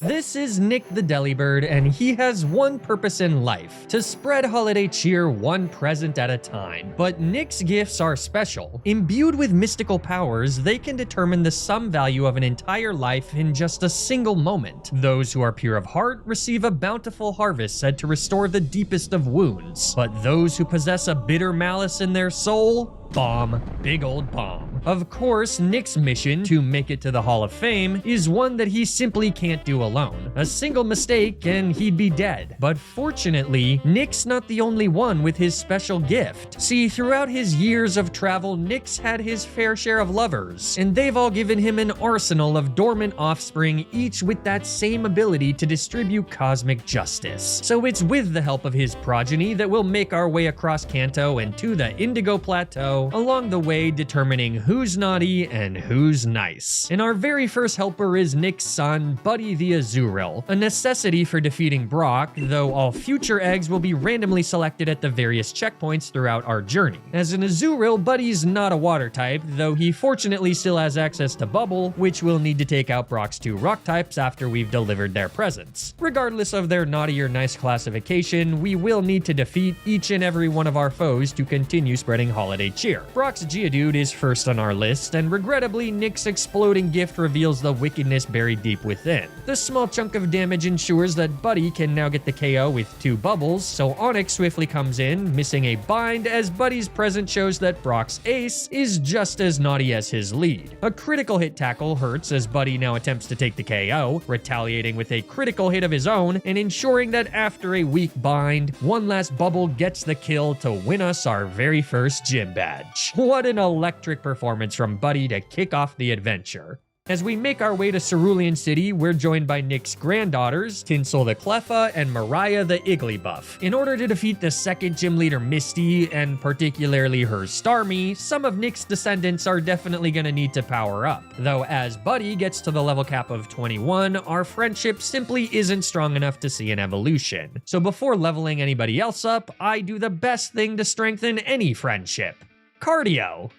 This is Nick the Delibird, and he has one purpose in life: to spread holiday cheer one present at a time. But Nick's gifts are special. Imbued with mystical powers, they can determine the sum value of an entire life in just a single moment. Those who are pure of heart receive a bountiful harvest said to restore the deepest of wounds. But those who possess a bitter malice in their soul, bomb. Big old bomb. Of course, Nick's mission to make it to the Hall of Fame is one that he simply can't do alone. A single mistake and he'd be dead. But fortunately, Nick's not the only one with his special gift. See, throughout his years of travel, Nick's had his fair share of lovers, and they've all given him an arsenal of dormant offspring, each with that same ability to distribute cosmic justice. So it's with the help of his progeny that we'll make our way across Kanto and to the Indigo Plateau, along the way determining who's naughty and who's nice. And our very first helper is Nick's son, Buddy the Azurill, a necessity for defeating Brock, though all future eggs will be randomly selected at the various checkpoints throughout our journey. As an Azurill, Buddy's not a water type, though he fortunately still has access to Bubble, which we'll need to take out Brock's two rock types after we've delivered their presents. Regardless of their naughty or nice classification, we will need to defeat each and every one of our foes to continue spreading holiday cheer. Brock's Geodude is first on our list, and regrettably, Nick's exploding gift reveals the wickedness buried deep within. The small chunk of damage ensures that Buddy can now get the KO with two bubbles, so Onyx swiftly comes in, missing a bind, as Buddy's present shows that Brock's ace is just as naughty as his lead. A critical hit tackle hurts as Buddy now attempts to take the KO, retaliating with a critical hit of his own, and ensuring that after a weak bind, one last bubble gets the kill to win us our very first gym badge. What an electric performance from Buddy to kick off the adventure. As we make our way to Cerulean City, we're joined by Nick's granddaughters, Tinsel the Cleffa and Mariah the Igglybuff. In order to defeat the second gym leader Misty, and particularly her Starmie, some of Nick's descendants are definitely gonna need to power up. Though as Buddy gets to the level cap of 21, our friendship simply isn't strong enough to see an evolution. So before leveling anybody else up, I do the best thing to strengthen any friendship: cardio.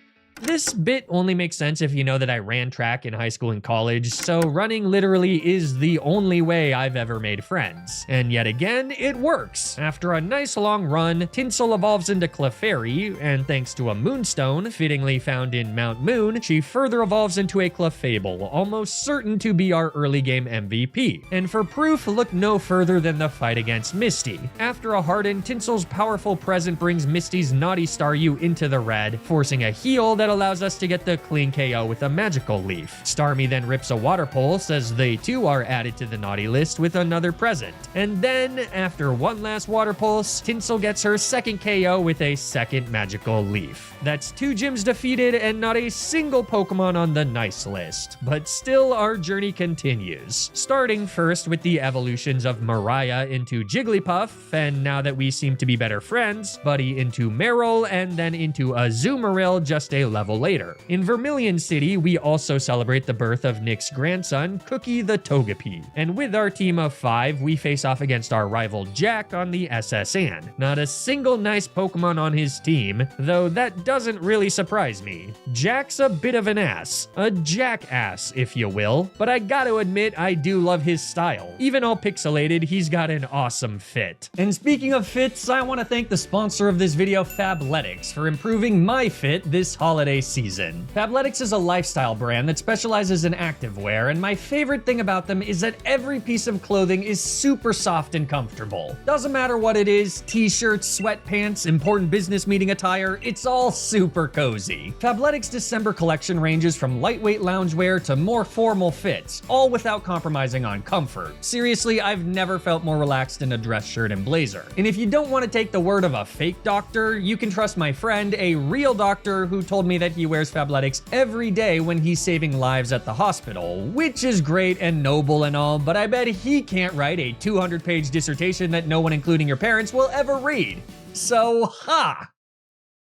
This bit only makes sense if you know that I ran track in high school and college, so running literally is the only way I've ever made friends. And yet again, it works. After a nice long run, Tinsel evolves into Clefairy, and thanks to a Moonstone, fittingly found in Mount Moon, she further evolves into a Clefable, almost certain to be our early game MVP. And for proof, look no further than the fight against Misty. After a harden, Tinsel's powerful present brings Misty's naughty Staryu into the red, forcing a heal that allows us to get the clean KO with a magical leaf. Starmie then rips a water pulse as they too are added to the naughty list with another present. And then, after one last water pulse, Tinsel gets her second KO with a second magical leaf. That's two gyms defeated and not a single Pokemon on the nice list. But still, our journey continues. Starting first with the evolutions of Mariah into Jigglypuff, and now that we seem to be better friends, Buddy into Meryl, and then into Azumarill just a level later. In Vermilion City, we also celebrate the birth of Nick's grandson, Cookie the Togepi. And with our team of 5, we face off against our rival Jack on the SS Anne. Not a single nice Pokemon on his team, though that doesn't really surprise me. Jack's a bit of an ass. A jackass, if you will. But I gotta admit, I do love his style. Even all pixelated, he's got an awesome fit. And speaking of fits, I want to thank the sponsor of this video, Fabletics, for improving my fit this holiday season. Fabletics is a lifestyle brand that specializes in activewear, and my favorite thing about them is that every piece of clothing is super soft and comfortable. Doesn't matter what it is, t-shirts, sweatpants, important business meeting attire, it's all super cozy. Fabletics' December collection ranges from lightweight loungewear to more formal fits, all without compromising on comfort. Seriously, I've never felt more relaxed in a dress shirt and blazer. And if you don't want to take the word of a fake doctor, you can trust my friend, a real doctor who told me that he wears Fabletics every day when he's saving lives at the hospital, which is great and noble and all, but I bet he can't write a 200-page dissertation that no one, including your parents, will ever read. So, ha!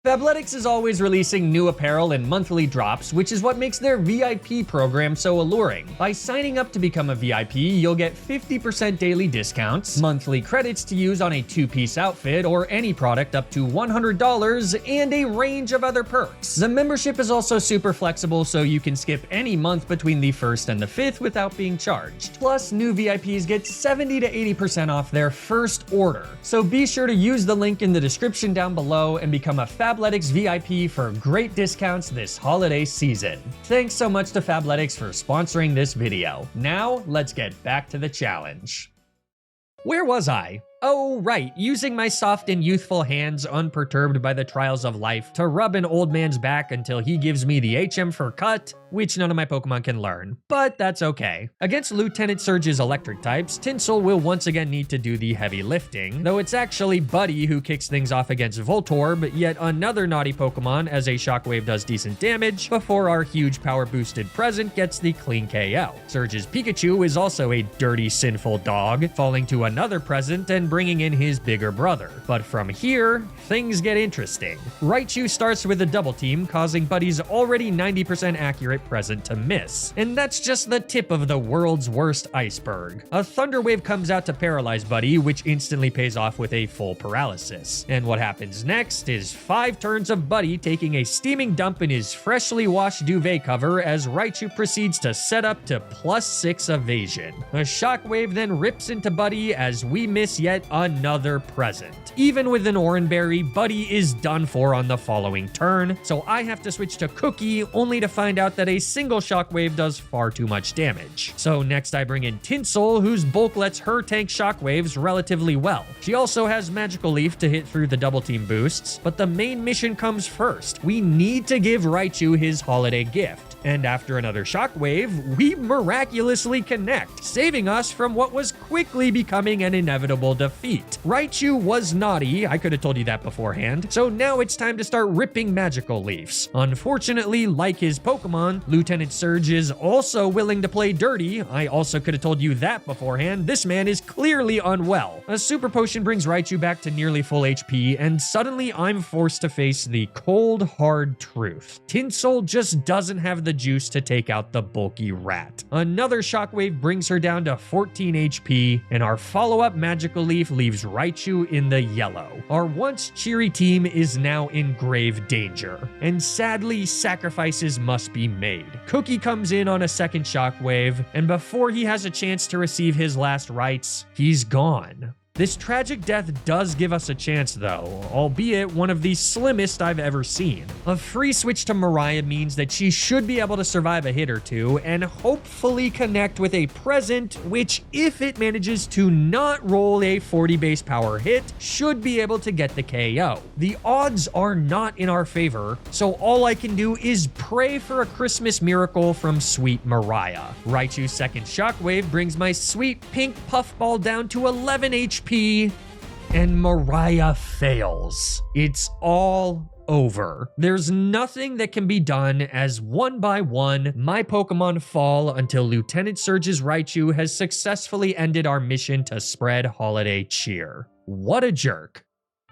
Fabletics is always releasing new apparel and monthly drops, which is what makes their VIP program so alluring. By signing up to become a VIP, you'll get 50% daily discounts, monthly credits to use on a 2-piece outfit or any product up to $100, and a range of other perks. The membership is also super flexible, so you can skip any month between the 1st and the 5th without being charged. Plus, new VIPs get 70 to 80% off their first order. So be sure to use the link in the description down below and become a Fabletics VIP for great discounts this holiday season. Thanks so much to Fabletics for sponsoring this video. Now, let's get back to the challenge. Where was I? Oh, right, using my soft and youthful hands unperturbed by the trials of life to rub an old man's back until he gives me the HM for cut, which none of my Pokemon can learn, but that's okay. Against Lieutenant Surge's electric types, Tinsel will once again need to do the heavy lifting, though it's actually Buddy who kicks things off against Voltorb, yet another naughty Pokemon, as a Shockwave does decent damage before our huge power-boosted present gets the clean KO. Surge's Pikachu is also a dirty, sinful dog, falling to another present and bringing in his bigger brother. But from here, things get interesting. Raichu starts with a double team, causing Buddy's already 90% accurate present to miss. And that's just the tip of the world's worst iceberg. A Thunder Wave comes out to paralyze Buddy, which instantly pays off with a full paralysis. And what happens next is 5 turns of Buddy taking a steaming dump in his freshly washed duvet cover as Raichu proceeds to set up to +6 evasion. A Shockwave then rips into Buddy as we miss yet another present. Even with an Oranberry, Buddy is done for on the following turn, so I have to switch to Cookie only to find out that a single Shockwave does far too much damage. So next I bring in Tinsel, whose bulk lets her tank Shockwaves relatively well. She also has Magical Leaf to hit through the double team boosts, but the main mission comes first. We need to give Raichu his holiday gift. And after another Shockwave, we miraculously connect, saving us from what was quickly becoming an inevitable defeat. Raichu was naughty, I could have told you that beforehand, so now it's time to start ripping Magical Leafs. Unfortunately, like his Pokemon, Lieutenant Surge is also willing to play dirty. I also could have told you that beforehand. This man is clearly unwell. A Super Potion brings Raichu back to nearly full HP, and suddenly I'm forced to face the cold, hard truth. Tinsel just doesn't have the juice to take out the bulky rat. Another Shockwave brings her down to 14 HP, and our follow-up Magical Leaf leaves Raichu in the yellow. Our once cheery team is now in grave danger, and sadly, sacrifices must be made. Cookie comes in on a second Shockwave, and before he has a chance to receive his last rites, he's gone. This tragic death does give us a chance though, albeit one of the slimmest I've ever seen. A free switch to Mariah means that she should be able to survive a hit or two and hopefully connect with a present, which if it manages to not roll a 40 base power hit, should be able to get the KO. The odds are not in our favor, so all I can do is pray for a Christmas miracle from sweet Mariah. Raichu's second Shockwave brings my sweet pink puffball down to 11 HP, and Mariah fails. It's all over. There's nothing that can be done as one by one, my Pokemon fall until Lieutenant Surge's Raichu has successfully ended our mission to spread holiday cheer. What a jerk.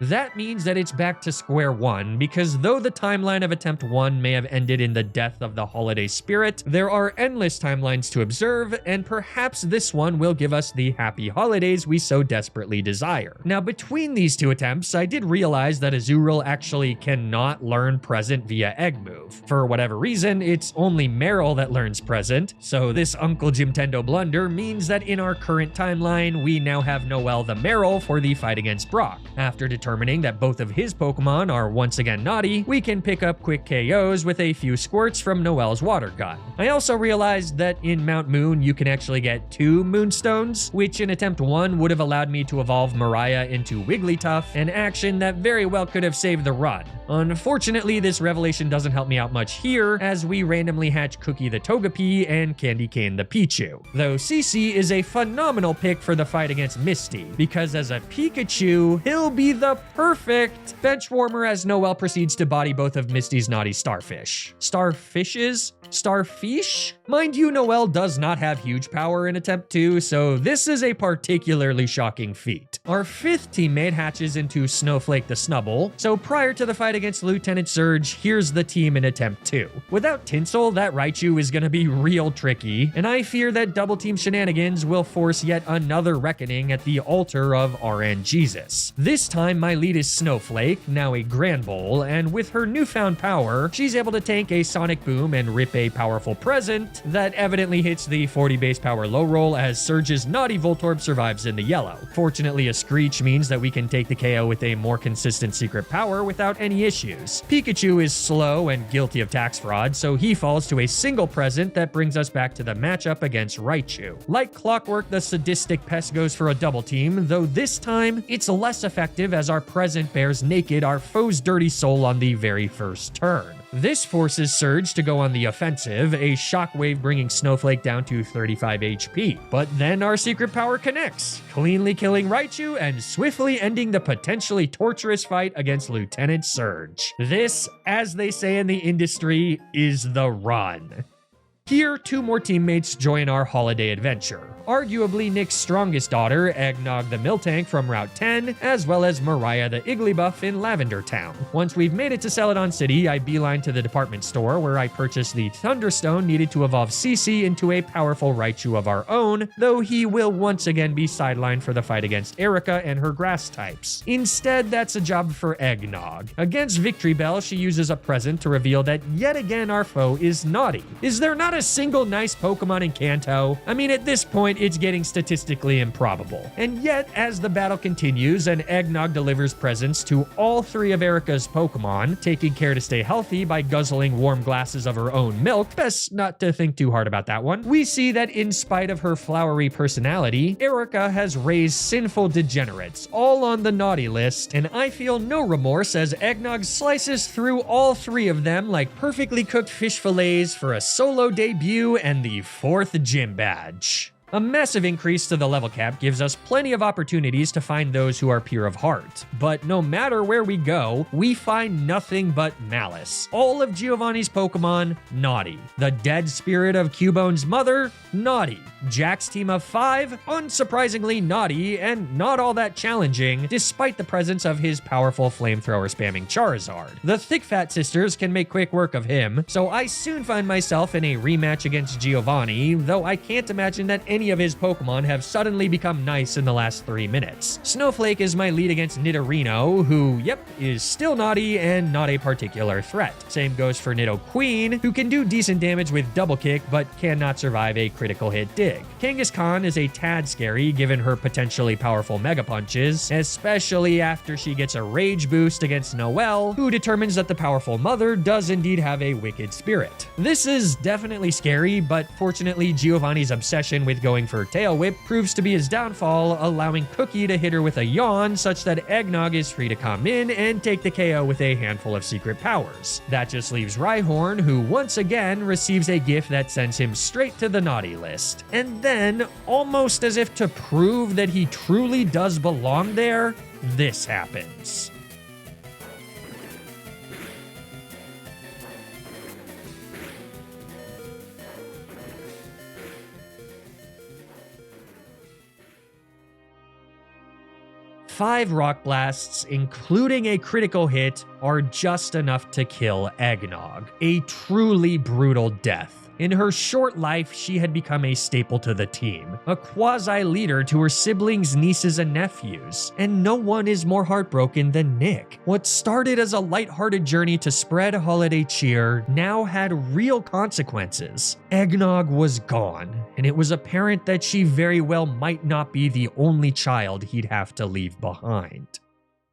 That means that it's back to square one, because though the timeline of Attempt 1 may have ended in the death of the holiday spirit, there are endless timelines to observe, and perhaps this one will give us the happy holidays we so desperately desire. Now, between these two attempts, I did realize that Azurill actually cannot learn Present via Egg Move. For whatever reason, it's only Meryl that learns Present, so this Uncle Jimtendo blunder means that in our current timeline, we now have Noelle the Meryl for the fight against Brock. After determining that both of his Pokemon are once again naughty, we can pick up quick KOs with a few squirts from Noelle's water gun. I also realized that in Mount Moon, you can actually get 2 Moonstones, which in Attempt 1 would have allowed me to evolve Mariah into Wigglytuff, an action that very well could have saved the run. Unfortunately, this revelation doesn't help me out much here, as we randomly hatch Cookie the Togepi and Candy Cane the Pichu. Though Cece is a phenomenal pick for the fight against Misty, because as a Pikachu, he'll be the perfect benchwarmer as Noelle proceeds to body both of Misty's naughty starfish. Starfishes? Starfish? Mind you, Noelle does not have huge power in Attempt 2, so this is a particularly shocking feat. Our 5th teammate hatches into Snowflake the Snubble, so prior to the fight against Lieutenant Surge, here's the team in Attempt 2. Without Tinsel, that Raichu is gonna be real tricky, and I fear that double team shenanigans will force yet another reckoning at the altar of RN Jesus. This time my lead is Snowflake, now a Grand Bowl, and with her newfound power, she's able to tank a Sonic Boom and rip a powerful present that evidently hits the 40 base power low roll as Surge's naughty Voltorb survives in the yellow. Fortunately, a Screech means that we can take the KO with a more consistent secret power without any issues. Pikachu is slow and guilty of tax fraud, so he falls to a single present that brings us back to the matchup against Raichu. Like clockwork, the sadistic pest goes for a double team, though this time it's less effective as our present bears naked our foe's dirty soul on the very first turn. This forces Surge to go on the offensive, a shockwave bringing Snowflake down to 35 HP. But then our secret power connects, cleanly killing Raichu and swiftly ending the potentially torturous fight against Lieutenant Surge. This, as they say in the industry, is the run. Here, 2 more teammates join our holiday adventure. Arguably Nick's strongest daughter, Eggnog the Miltank from Route 10, as well as Mariah the Igglybuff in Lavender Town. Once we've made it to Celadon City, I beeline to the department store where I purchase the Thunderstone needed to evolve CC into a powerful Raichu of our own, though he will once again be sidelined for the fight against Erika and her grass types. Instead, that's a job for Eggnog. Against Victory Bell, she uses a present to reveal that yet again our foe is naughty. Is there not a single nice Pokemon in Kanto? I mean, at this point, it's getting statistically improbable. And yet, as the battle continues and Eggnog delivers presents to all 3 of Erika's Pokemon, taking care to stay healthy by guzzling warm glasses of her own milk, best not to think too hard about that one, we see that in spite of her flowery personality, Erika has raised sinful degenerates, all on the naughty list, and I feel no remorse as Eggnog slices through all 3 of them like perfectly cooked fish fillets for a solo debut and the 4th gym badge. A massive increase to the level cap gives us plenty of opportunities to find those who are pure of heart. But no matter where we go, we find nothing but malice. All of Giovanni's Pokemon, naughty. The dead spirit of Cubone's mother, naughty. Jack's team of 5, unsurprisingly naughty and not all that challenging, despite the presence of his powerful flamethrower spamming Charizard. The Thick Fat sisters can make quick work of him, so I soon find myself in a rematch against Giovanni, though I can't imagine that any of his Pokemon have suddenly become nice in the last 3 minutes. Snowflake is my lead against Nidorino, who, yep, is still naughty and not a particular threat. Same goes for Nidoqueen, who can do decent damage with Double Kick, but cannot survive a critical hit dig. Kangaskhan is a tad scary given her potentially powerful Mega Punches, especially after she gets a rage boost against Noelle, who determines that the powerful mother does indeed have a wicked spirit. This is definitely scary, but fortunately Giovanni's obsession with going for Tail Whip proves to be his downfall, allowing Cookie to hit her with a yawn such that Eggnog is free to come in and take the KO with a handful of secret powers. That just leaves Rhyhorn, who once again receives a gift that sends him straight to the naughty list. And then, almost as if to prove that he truly does belong there, this happens. Five Rock Blasts, including a critical hit, are just enough to kill Eggnog. A truly brutal death. In her short life, she had become a staple to the team, a quasi-leader to her siblings, nieces, and nephews, and no one is more heartbroken than Nick. What started as a lighthearted journey to spread holiday cheer now had real consequences. Eggnog was gone, and it was apparent that she very well might not be the only child he'd have to leave behind.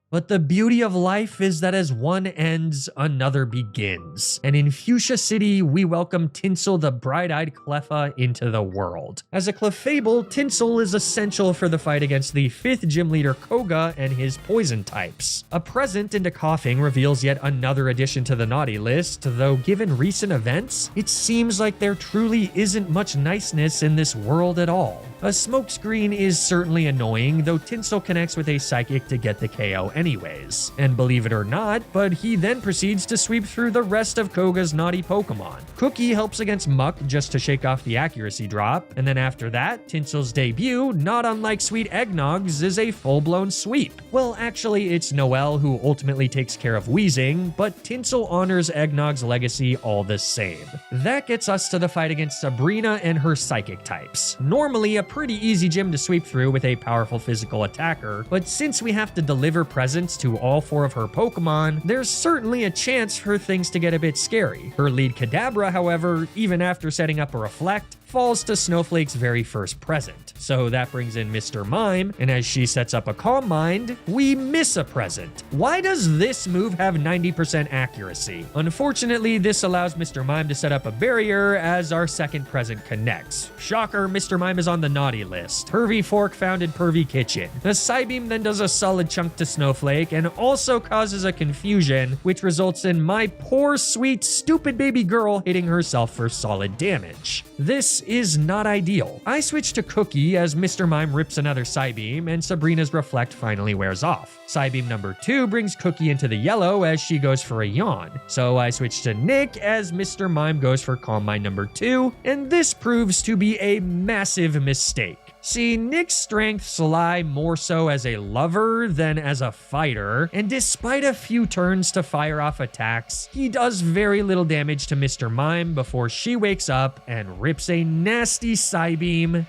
But the beauty of life is that as one ends, another begins. And in Fuchsia City, we welcome Tinsel the bright-eyed Cleffa into the world. As a Clefable, Tinsel is essential for the fight against the 5th gym leader Koga and his poison types. A present into Coughing reveals yet another addition to the naughty list, though given recent events, it seems like there truly isn't much niceness in this world at all. A smokescreen is certainly annoying, though Tinsel connects with a psychic to get the KO anyways. And believe it or not, but he then proceeds to sweep through the rest of Koga's naughty Pokemon. Cookie helps against Muck just to shake off the accuracy drop, and then after that, Tinsel's debut, not unlike Sweet Eggnog's, is a full-blown sweep. Well, actually, it's Noelle who ultimately takes care of Wheezing, but Tinsel honors Eggnog's legacy all the same. That gets us to the fight against Sabrina and her psychic types. Normally a pretty easy gym to sweep through with a powerful physical attacker, but since we have to deliver presents to all 4 of her Pokemon, there's certainly a chance for things to get a bit scary. Her lead Kadabra, however, even after setting up a Reflect, falls to Snowflake's very first present. So that brings in Mr. Mime, and as she sets up a Calm Mind, we miss a present. Why does this move have 90% accuracy? Unfortunately, this allows Mr. Mime to set up a barrier as our second present connects. Shocker, Mr. Mime is on the naughty list. Pervy Fork founded Pervy Kitchen. The Psybeam then does a solid chunk to Snowflake and also causes a confusion, which results in my poor, sweet, stupid baby girl hitting herself for solid damage. This is not ideal. I switch to Cookie as Mr. Mime rips another Psybeam and Sabrina's Reflect finally wears off. Psybeam number 2 brings Cookie into the yellow as she goes for a yawn. So I switch to Nick as Mr. Mime goes for Calm Mind number 2, and this proves to be a massive mistake. See, Nick's strengths lie more so as a lover than as a fighter, and despite a few turns to fire off attacks, he does very little damage to Mr. Mime before she wakes up and rips a nasty Psybeam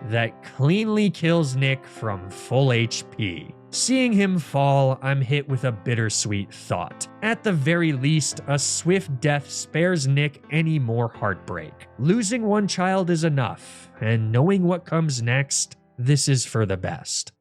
that cleanly kills Nick from full HP. Seeing him fall, I'm hit with a bittersweet thought. At the very least, a swift death spares Nick any more heartbreak. Losing one child is enough, and knowing what comes next, this is for the best.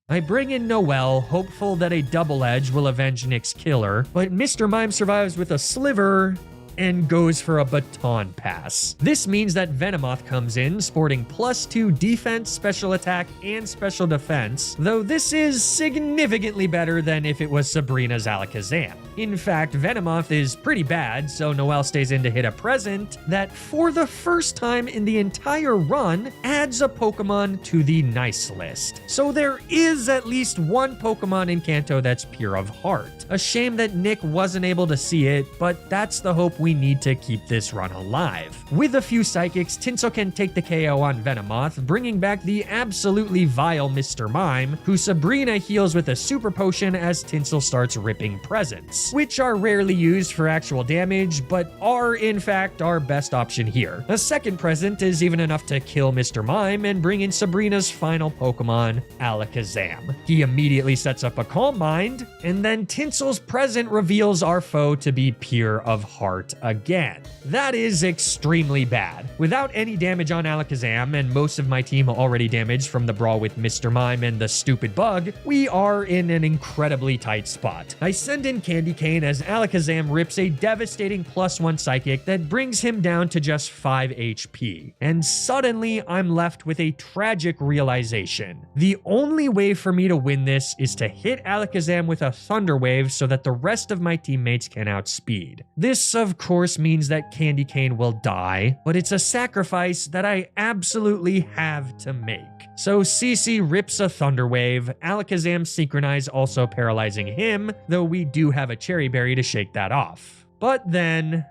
I bring in Noelle, hopeful that a double edge will avenge Nick's killer, but Mr. Mime survives with a sliver and goes for a baton pass. This means that Venomoth comes in, sporting +2 defense, special attack, and special defense, though this is significantly better than if it was Sabrina's Alakazam. In fact, Venomoth is pretty bad, so Noelle stays in to hit a present that, for the first time in the entire run, adds a Pokemon to the nice list. So there is at least one Pokemon in Kanto that's pure of heart. A shame that Nick wasn't able to see it, but that's the hope we need to keep this run alive. With a few Psychics, Tinsel can take the KO on Venomoth, bringing back the absolutely vile Mr. Mime, who Sabrina heals with a Super Potion as Tinsel starts ripping presents, which are rarely used for actual damage, but are in fact our best option here. A second present is even enough to kill Mr. Mime and bring in Sabrina's final Pokemon, Alakazam. He immediately sets up a Calm Mind, and then Tinsel's present reveals our foe to be pure of heart again. That is extremely bad. Without any damage on Alakazam, and most of my team already damaged from the brawl with Mr. Mime and the stupid bug, we are in an incredibly tight spot. I send in Candy Cane as Alakazam rips a devastating +1 Psychic that brings him down to just 5 HP. And suddenly, I'm left with a tragic realization. The only way for me to win this is to hit Alakazam with a Thunder Wave so that the rest of my teammates can outspeed. This, of course, means that Candy Cane will die, but it's a sacrifice that I absolutely have to make. So CC rips a Thunder Wave, Alakazam Synchronize also paralyzing him, though we do have a Cherry Berry to shake that off. But then...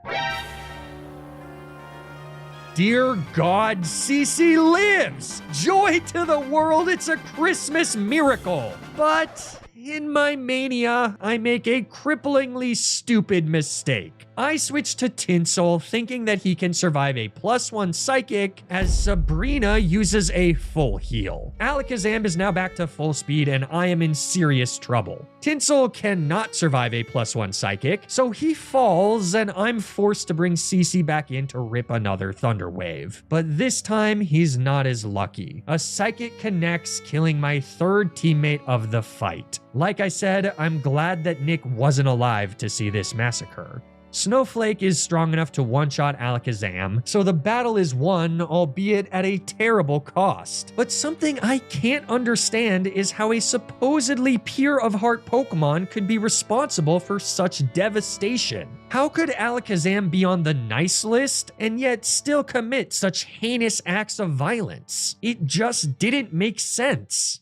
Dear God, CC lives! Joy to the world, it's a Christmas miracle! But... in my mania, I make a cripplingly stupid mistake. I switch to Tinsel, thinking that he can survive a +1 Psychic, as Sabrina uses a full heal. Alakazam is now back to full speed, and I am in serious trouble. Tinsel cannot survive a +1 Psychic, so he falls, and I'm forced to bring CC back in to rip another Thunder Wave. But this time, he's not as lucky. A Psychic connects, killing my third teammate of the fight. Like I said, I'm glad that Nick wasn't alive to see this massacre. Snowflake is strong enough to one-shot Alakazam, so the battle is won, albeit at a terrible cost. But something I can't understand is how a supposedly pure of heart Pokemon could be responsible for such devastation. How could Alakazam be on the nice list and yet still commit such heinous acts of violence? It just didn't make sense.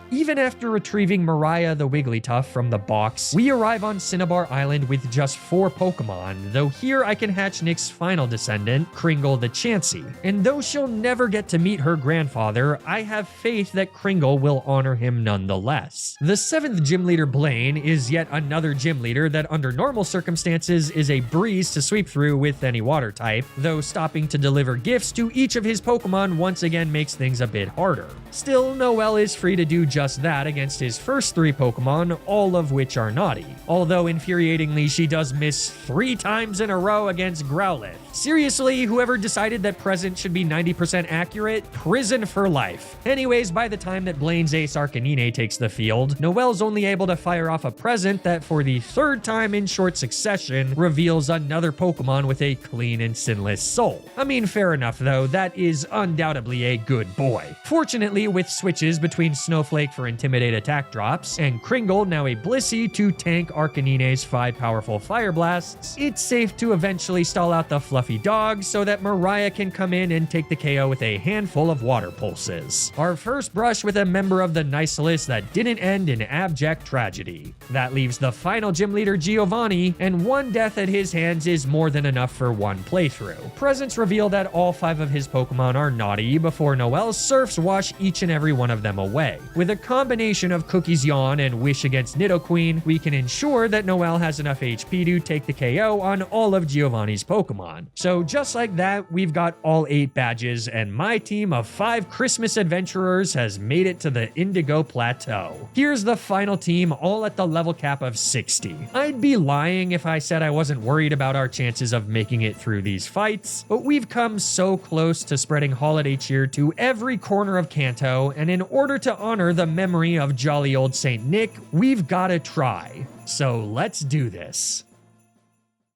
Even after retrieving Mariah the Wigglytuff from the box, we arrive on Cinnabar Island with just 4 Pokemon, though here I can hatch Nick's final descendant, Kringle the Chansey. And though she'll never get to meet her grandfather, I have faith that Kringle will honor him nonetheless. The 7th gym leader, Blaine, is yet another gym leader that under normal circumstances is a breeze to sweep through with any water type, though stopping to deliver gifts to each of his Pokemon once again makes things a bit harder. Still, Noel is free to do just that against his first 3 Pokemon, all of which are naughty. Although infuriatingly, she does miss 3 times in a row against Growlithe. Seriously, whoever decided that present should be 90% accurate, prison for life. Anyways, by the time that Blaine's Ace Arcanine takes the field, Noel's only able to fire off a present that for the 3rd time in short succession reveals another Pokemon with a clean and sinless soul. I mean, fair enough though, that is undoubtedly a good boy. Fortunately, with switches between Snowflake for Intimidate attack drops, and Kringle, now a Blissey, to tank Arcanine's 5 powerful Fire Blasts, it's safe to eventually stall out the fluffy dog so that Mariah can come in and take the KO with a handful of Water Pulses. Our first brush with a member of the nice list that didn't end in abject tragedy. That leaves the final gym leader, Giovanni, and 1 death at his hands is more than enough for 1 playthrough. Presents reveal that all 5 of his Pokemon are naughty before Noel's Surfs wash each and every one of them away. With a combination of Cookie's Yawn and Wish against Nidoqueen, we can ensure that Noel has enough HP to take the KO on all of Giovanni's Pokemon. So just like that, we've got all 8 badges, and my team of 5 Christmas adventurers has made it to the Indigo Plateau. Here's the final team, all at the level cap of 60. I'd be lying if I said I wasn't worried about our chances of making it through these fights, but we've come so close to spreading holiday cheer to every corner of Kanto, and in order to honor the memory of jolly old Saint Nick, we've gotta try. So let's do this.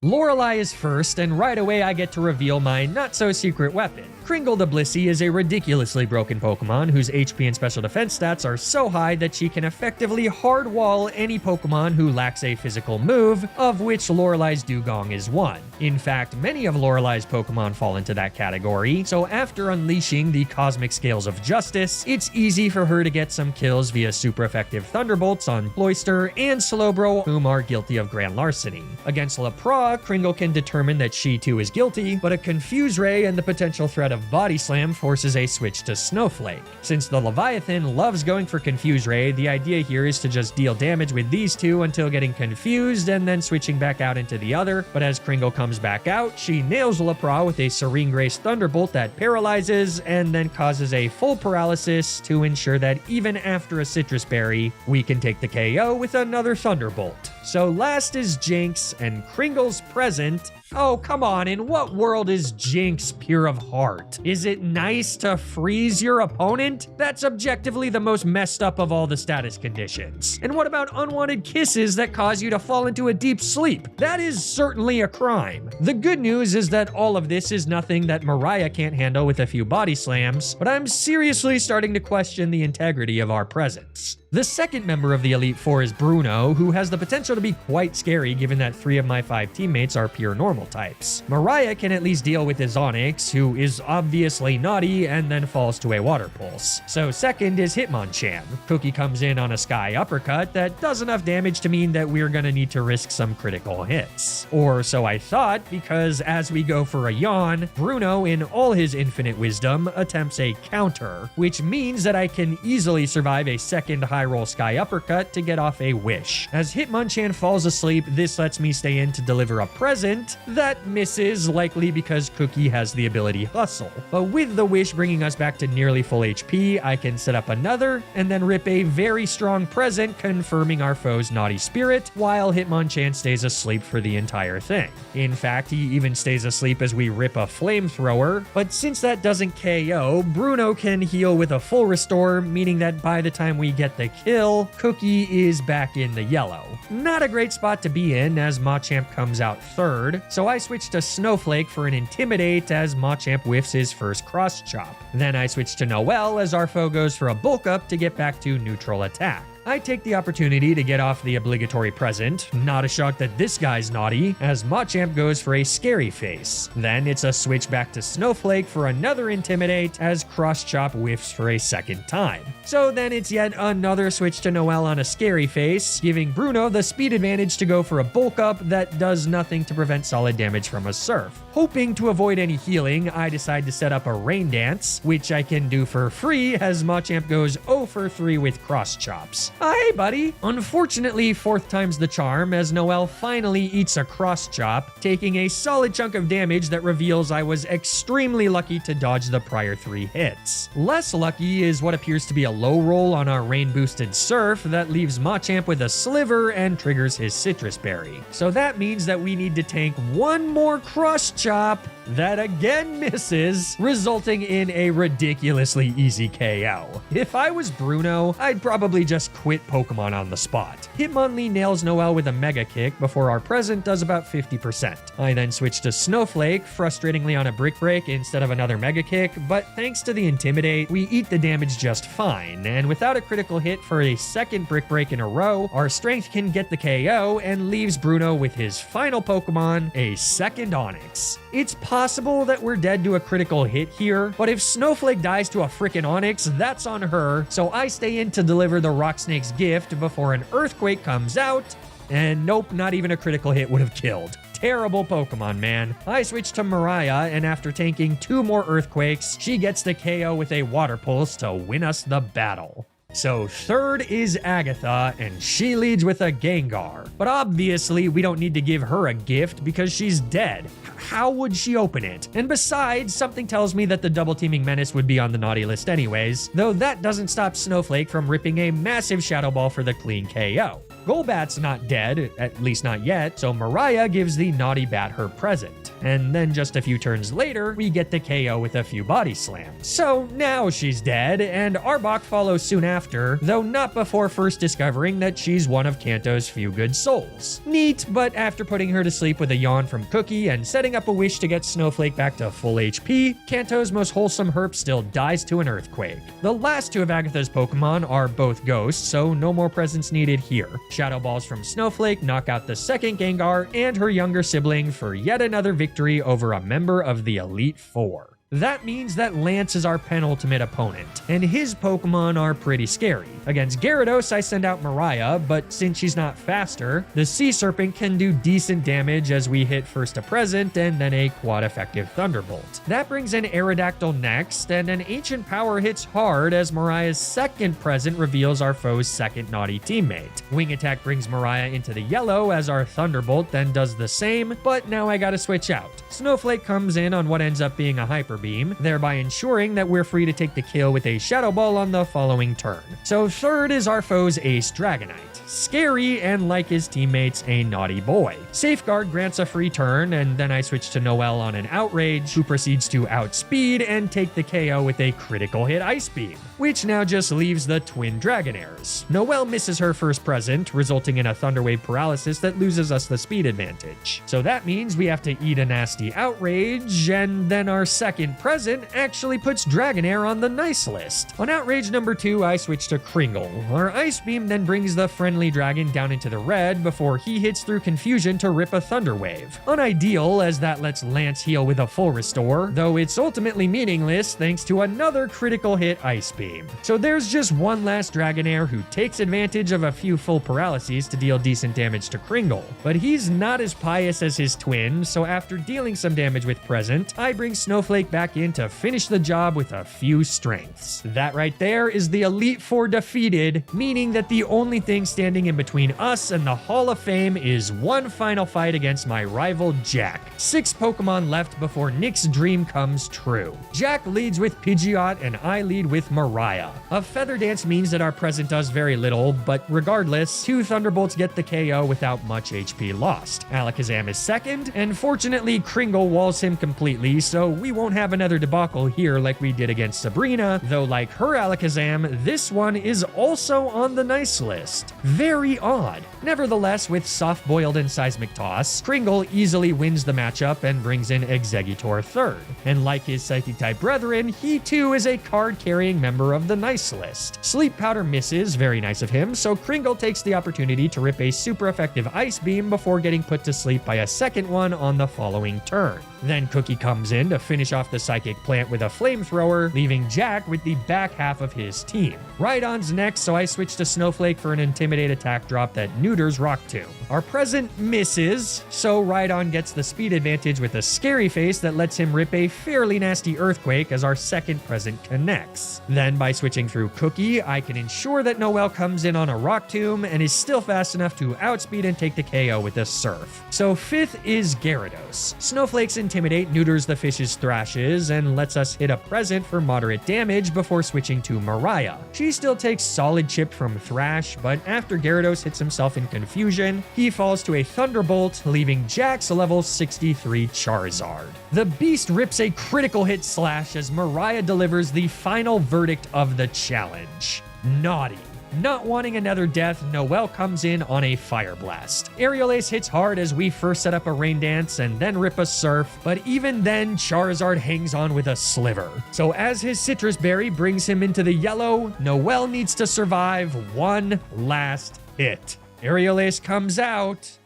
Lorelei is first, and right away I get to reveal my not-so-secret weapon. Kringle the Blissey is a ridiculously broken Pokemon whose HP and special defense stats are so high that she can effectively hard-wall any Pokemon who lacks a physical move, of which Lorelei's Dugong is one. In fact, many of Lorelei's Pokemon fall into that category, so after unleashing the cosmic scales of justice, it's easy for her to get some kills via super effective Thunderbolts on Cloyster and Slowbro, whom are guilty of grand larceny. Against Lapra, Kringle can determine that she too is guilty, but a Confuse Ray and the potential threat of Body Slam forces a switch to Snowflake. Since the Leviathan loves going for Confuse Ray, the idea here is to just deal damage with these 2 until getting confused and then switching back out into the other, but as Kringle comes back out, she nails Lapra with a Serene Grace Thunderbolt that paralyzes and then causes a full paralysis to ensure that even after a Citrus Berry, we can take the KO with another Thunderbolt. So last is Jinx, and Kringle's present. Oh, come on, in what world is Jinx pure of heart? Is it nice to freeze your opponent? That's objectively the most messed up of all the status conditions. And what about unwanted kisses that cause you to fall into a deep sleep? That is certainly a crime. The good news is that all of this is nothing that Mariah can't handle with a few body slams, but I'm seriously starting to question the integrity of our presence. The second member of the Elite Four is Bruno, who has the potential to be quite scary given that 3 of my 5 teammates are pure normal types. Mariah can at least deal with his Onix, who is obviously naughty and then falls to a Water Pulse. So second is Hitmonchan. Cookie comes in on a Sky Uppercut that does enough damage to mean that we're gonna need to risk some critical hits. Or so I thought, because as we go for a yawn, Bruno, in all his infinite wisdom, attempts a counter, which means that I can easily survive a second high roll Sky Uppercut to get off a Wish. As Hitmonchan falls asleep, this lets me stay in to deliver a present that misses, likely because Cookie has the ability Hustle. But with the Wish bringing us back to nearly full HP, I can set up another and then rip a very strong present, confirming our foe's naughty spirit, while Hitmonchan stays asleep for the entire thing. In fact, he even stays asleep as we rip a Flamethrower, but since that doesn't KO, Bruno can heal with a full restore, meaning that by the time we get the kill, Cookie is back in the yellow. Not a great spot to be in as Machamp comes out third, so I switch to Snowflake for an Intimidate as Machamp whiffs his first Cross Chop. Then I switch to Noelle as our foe goes for a Bulk Up to get back to neutral attack. I take the opportunity to get off the obligatory present, not a shock that this guy's naughty, as Machamp goes for a Scary Face. Then it's a switch back to Snowflake for another Intimidate as Cross Chop whiffs for a second time. So then it's yet another switch to Noelle on a Scary Face, giving Bruno the speed advantage to go for a Bulk Up that does nothing to prevent solid damage from a Surf. Hoping to avoid any healing, I decide to set up a Rain Dance, which I can do for free as Machamp goes 0 for 3 with Cross Chops. Hey buddy! Unfortunately, fourth time's the charm as Noelle finally eats a Cross Chop, taking a solid chunk of damage that reveals I was extremely lucky to dodge the prior 3 hits. Less lucky is what appears to be a low roll on our rain boosted Surf that leaves Machamp with a sliver and triggers his Citrus Berry. So that means that we need to tank one more Cross Chop that again misses, resulting in a ridiculously easy KO. If I was Bruno, I'd probably just quit Pokemon on the spot. Hitmonlee nails Noelle with a Mega Kick before our present does about 50%. I then switch to Snowflake, frustratingly on a Brick Break instead of another Mega Kick, but thanks to the Intimidate, we eat the damage just fine, and without a critical hit for a second Brick Break in a row, our Strength can get the KO and leaves Bruno with his final Pokemon, a second Onix. It's possible that we're dead to a critical hit here, but if Snowflake dies to a frickin' Onix, that's on her, so I stay in to deliver the Rock Snake's gift before an Earthquake comes out, and nope, not even a critical hit would have killed. Terrible Pokemon, man. I switch to Mariah, and after tanking 2 more Earthquakes, she gets the KO with a Water Pulse to win us the battle. So third is Agatha, and she leads with a Gengar. But obviously, we don't need to give her a gift because she's dead. How would she open it? And besides, something tells me that the double teaming menace would be on the naughty list anyways, though that doesn't stop Snowflake from ripping a massive Shadow Ball for the clean KO. Golbat's not dead, at least not yet, so Mariah gives the naughty bat her present. And then just a few turns later, we get the KO with a few body slams. So now she's dead, and Arbok follows soon after, though not before first discovering that she's one of Kanto's few good souls. Neat, but after putting her to sleep with a yawn from Cookie and setting up a wish to get Snowflake back to full HP, Kanto's most wholesome herp still dies to an Earthquake. The last 2 of Agatha's Pokemon are both ghosts, so no more presents needed here. Shadow Balls from Snowflake knock out the second Gengar and her younger sibling for yet another victory over a member of the Elite Four. That means that Lance is our penultimate opponent, and his Pokemon are pretty scary. Against Gyarados, I send out Mariah, but since she's not faster, the Sea Serpent can do decent damage as we hit first a present and then a quad-effective Thunderbolt. That brings in Aerodactyl next, and an Ancient Power hits hard as Mariah's second present reveals our foe's second naughty teammate. Wing Attack brings Mariah into the yellow as our Thunderbolt then does the same, but now I gotta switch out. Snowflake comes in on what ends up being a Hyper Beam, thereby ensuring that we're free to take the kill with a Shadow Ball on the following turn. So third is our foe's Ace Dragonite. Scary and, like his teammates, a naughty boy. Safeguard grants a free turn, and then I switch to Noelle on an Outrage, who proceeds to outspeed and take the KO with a critical hit Ice Beam, which now just leaves the twin Dragonairs. Noelle misses her first present, resulting in a Thunderwave Paralysis that loses us the speed advantage. So that means we have to eat a nasty Outrage, and then our second present actually puts Dragonair on the nice list. On Outrage number 2, I switch to Kringle. Our Ice Beam then brings the friendly dragon down into the red before he hits through confusion to rip a Thunder Wave. Unideal, as that lets Lance heal with a full restore, though it's ultimately meaningless thanks to another critical hit Ice Beam. So there's just one last Dragonair who takes advantage of a few full paralyses to deal decent damage to Kringle. But he's not as pious as his twin, so after dealing some damage with Present, I bring Snowflake back in to finish the job with a few strengths. That right there is the Elite Four defeated, meaning that the only thing standing in between us and the Hall of Fame is one final fight against my rival Jack. 6 Pokemon left before Nick's dream comes true. Jack leads with Pidgeot and I lead with Mariah. A Feather Dance means that our present does very little, but regardless, 2 Thunderbolts get the KO without much HP lost. Alakazam is second, and fortunately Kringle walls him completely, so we won't have have another debacle here like we did against Sabrina, though like her Alakazam, this one is also on the nice list. Very odd. Nevertheless, with soft-boiled and seismic toss, Kringle easily wins the matchup and brings in Exeggutor third. And like his Psychic-type brethren, he too is a card-carrying member of the nice list. Sleep Powder misses, very nice of him, so Kringle takes the opportunity to rip a super effective Ice Beam before getting put to sleep by a second one on the following turn. Then Cookie comes in to finish off the Psychic Plant with a Flamethrower, leaving Jack with the back half of his team. Rhydon's next, so I switch to Snowflake for an Intimidate attack drop that neuters Rock Tomb. Our present misses, so Rhydon gets the speed advantage with a Scary Face that lets him rip a fairly nasty Earthquake as our second present connects. Then by switching through Cookie, I can ensure that Noelle comes in on a Rock Tomb and is still fast enough to outspeed and take the KO with a Surf. So fifth is Gyarados. Snowflake's Intimidate neuters the fish's Thrashes and lets us hit a present for moderate damage before switching to Mariah. She still takes solid chip from Thrash, but after Gyarados hits himself in confusion, he falls to a Thunderbolt, leaving Jack's level 63 Charizard. The Beast rips a critical hit slash as Mariah delivers the final verdict of the challenge. Naughty. Not wanting another death, Noelle comes in on a Fire Blast. Aerial Ace hits hard as we first set up a Rain Dance and then rip a Surf, but even then, Charizard hangs on with a Sliver. So as his Citrus Berry brings him into the yellow, Noelle needs to survive one last hit. Aerial Ace comes out,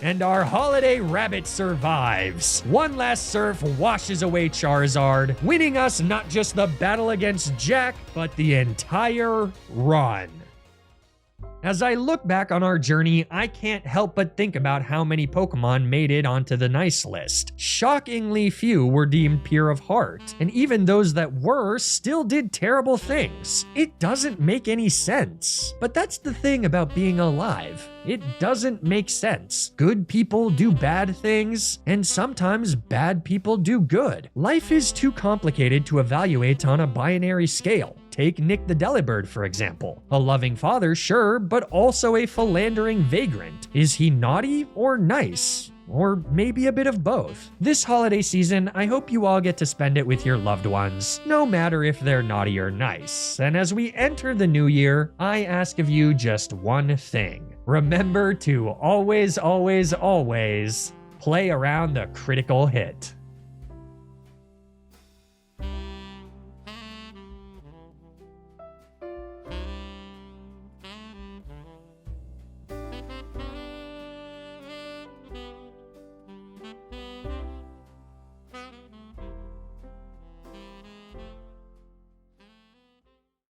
and our Holiday Rabbit survives. One last Surf washes away Charizard, winning us not just the battle against Jack, but the entire run. As I look back on our journey, I can't help but think about how many Pokemon made it onto the nice list. Shockingly few were deemed pure of heart, and even those that were still did terrible things. It doesn't make any sense. But that's the thing about being alive. It doesn't make sense. Good people do bad things, and sometimes bad people do good. Life is too complicated to evaluate on a binary scale. Take Nick the Delibird, for example. A loving father, sure, but also a philandering vagrant. Is he naughty or nice? Or maybe a bit of both. This holiday season, I hope you all get to spend it with your loved ones, no matter if they're naughty or nice. And as we enter the new year, I ask of you just one thing. Remember to always, always, always play around the critical hit.